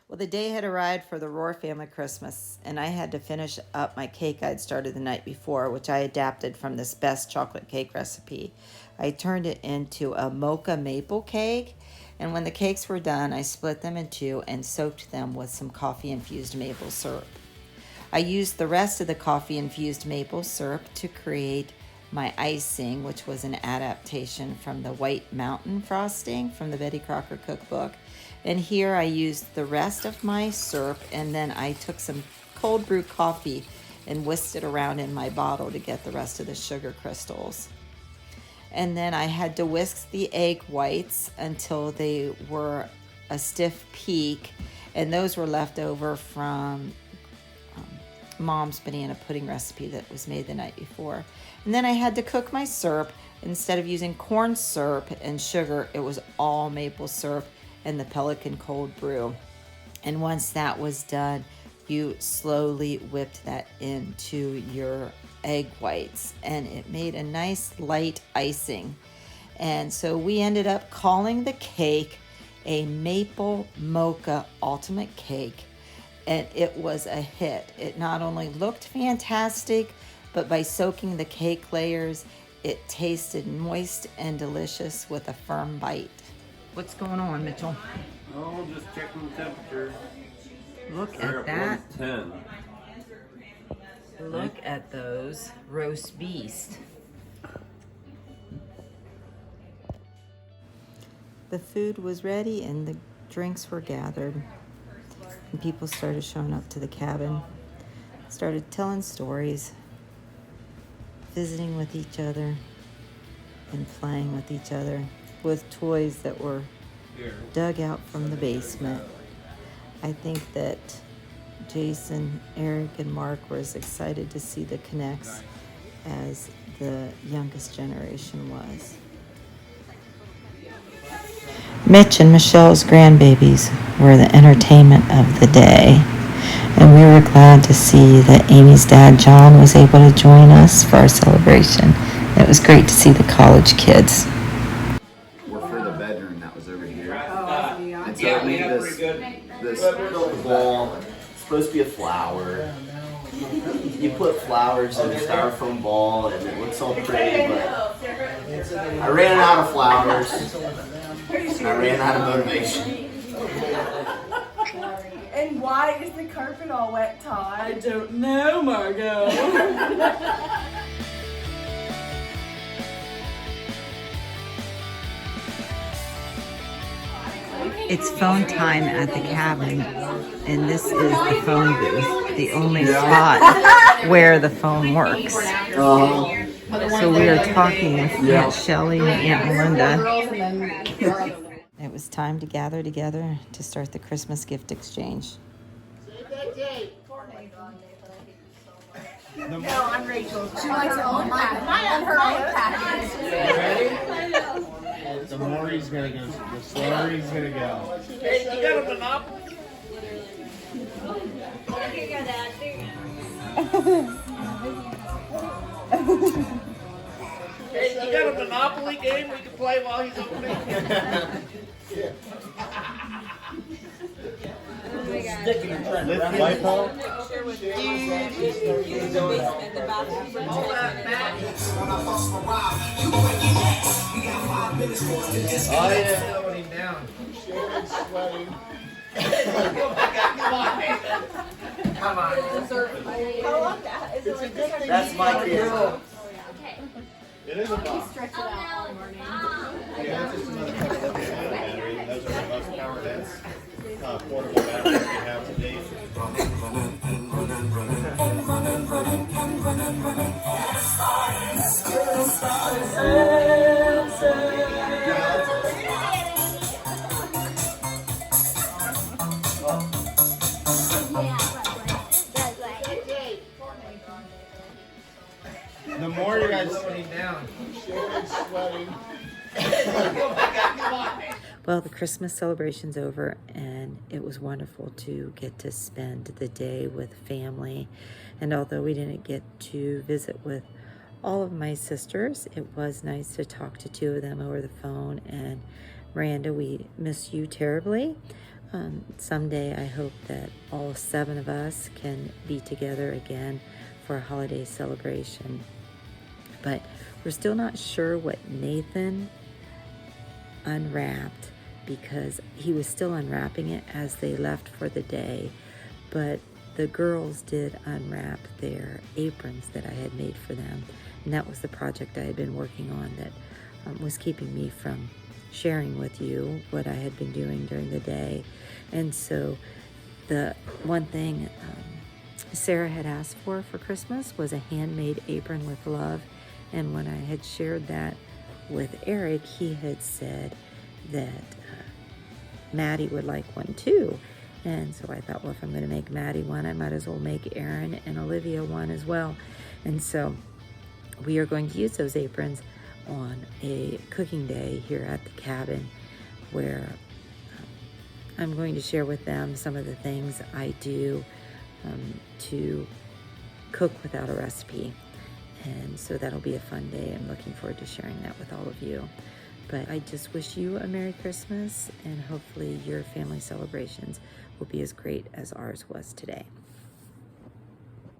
Well, the day had arrived for the Rohr family Christmas, and I had to finish up my cake I'd started the night before, which I adapted from this best chocolate cake recipe. I turned it into a mocha maple cake, and when the cakes were done, I split them in two and soaked them with some coffee-infused maple syrup. I used the rest of the coffee-infused maple syrup to create my icing, which was an adaptation from the White Mountain frosting from the Betty Crocker cookbook. And here I used the rest of my syrup, and then I took some cold brew coffee and whisked it around in my bottle to get the rest of the sugar crystals. And then I had to whisk the egg whites until they were a stiff peak, and those were left over from Mom's banana pudding recipe that was made the night before. And then I had to cook my syrup. Instead of using corn syrup and sugar, it was all maple syrup and the Pelican cold brew. And once that was done, you slowly whipped that into your egg whites, and it made a nice light icing. And so we ended up calling the cake a maple mocha ultimate cake, and it was a hit. It not only looked fantastic, but by soaking the cake layers, it tasted moist and delicious with a firm bite. What's going on, Mitchell? Oh, just checking the temperature. Look at that. 110. Look at those roast beast. The food was ready and the drinks were gathered. And people started showing up to the cabin, started telling stories, visiting with each other, and playing with each other with toys that were dug out from the basement. I think that Jason, Eric, and Mark were as excited to see the Connects as the youngest generation was. Mitch and Michelle's grandbabies were the entertainment of the day, and we were glad to see that Amy's dad, John, was able to join us for our celebration. It was great to see the college kids. We're for the bedroom that was over here. And so it made this ball. It's supposed to be a flower. You put flowers in a styrofoam ball and it looks all pretty, but I ran out of flowers. And I ran out of motivation. And why is the carpet all wet, Todd? I don't know, Margot. It's phone time at the cabin, and this is the phone booth, the only spot where the phone works. So we are talking with Aunt Shelley and Aunt Melinda. It was time to gather together to start the Christmas gift exchange. No, I'm Rachel. She likes it on her own package. Ready? The more he's gonna go, the slower he's gonna go. Hey, you got a monopoly? Here you go, Dad. Hey, you got a Monopoly game we can play while he's opening? Sticking and trying to wrap light bulb. Oh yeah, putting down. Come on. How long that? Is it like this? That's my kid. It is a box. Stretch it out all morning. Yeah, that's just another couple of battery. Those are the most power dense portable batteries we have to date. The more you guys sitting down. Well, the Christmas celebration's over, and it was wonderful to get to spend the day with family. And although we didn't get to visit with all of my sisters, it was nice to talk to two of them over the phone. And Miranda, we miss you terribly. Someday I hope that all 7 of us can be together again for a holiday celebration. But we're still not sure what Nathan unwrapped, because he was still unwrapping it as they left for the day. But the girls did unwrap their aprons that I had made for them. And that was the project I had been working on that was keeping me from sharing with you what I had been doing during the day. And so the one thing Sarah had asked for Christmas was a handmade apron with love. And when I had shared that with Eric, he had said that Maddie would like one too. And so I thought, well, if I'm going to make Maddie one, I might as well make Aaron and Olivia one as well. And so we are going to use those aprons on a cooking day here at the cabin, where I'm going to share with them some of the things I do to cook without a recipe. And so that'll be a fun day. I'm looking forward to sharing that with all of you. But I just wish you a Merry Christmas, and hopefully your family celebrations will be as great as ours was today.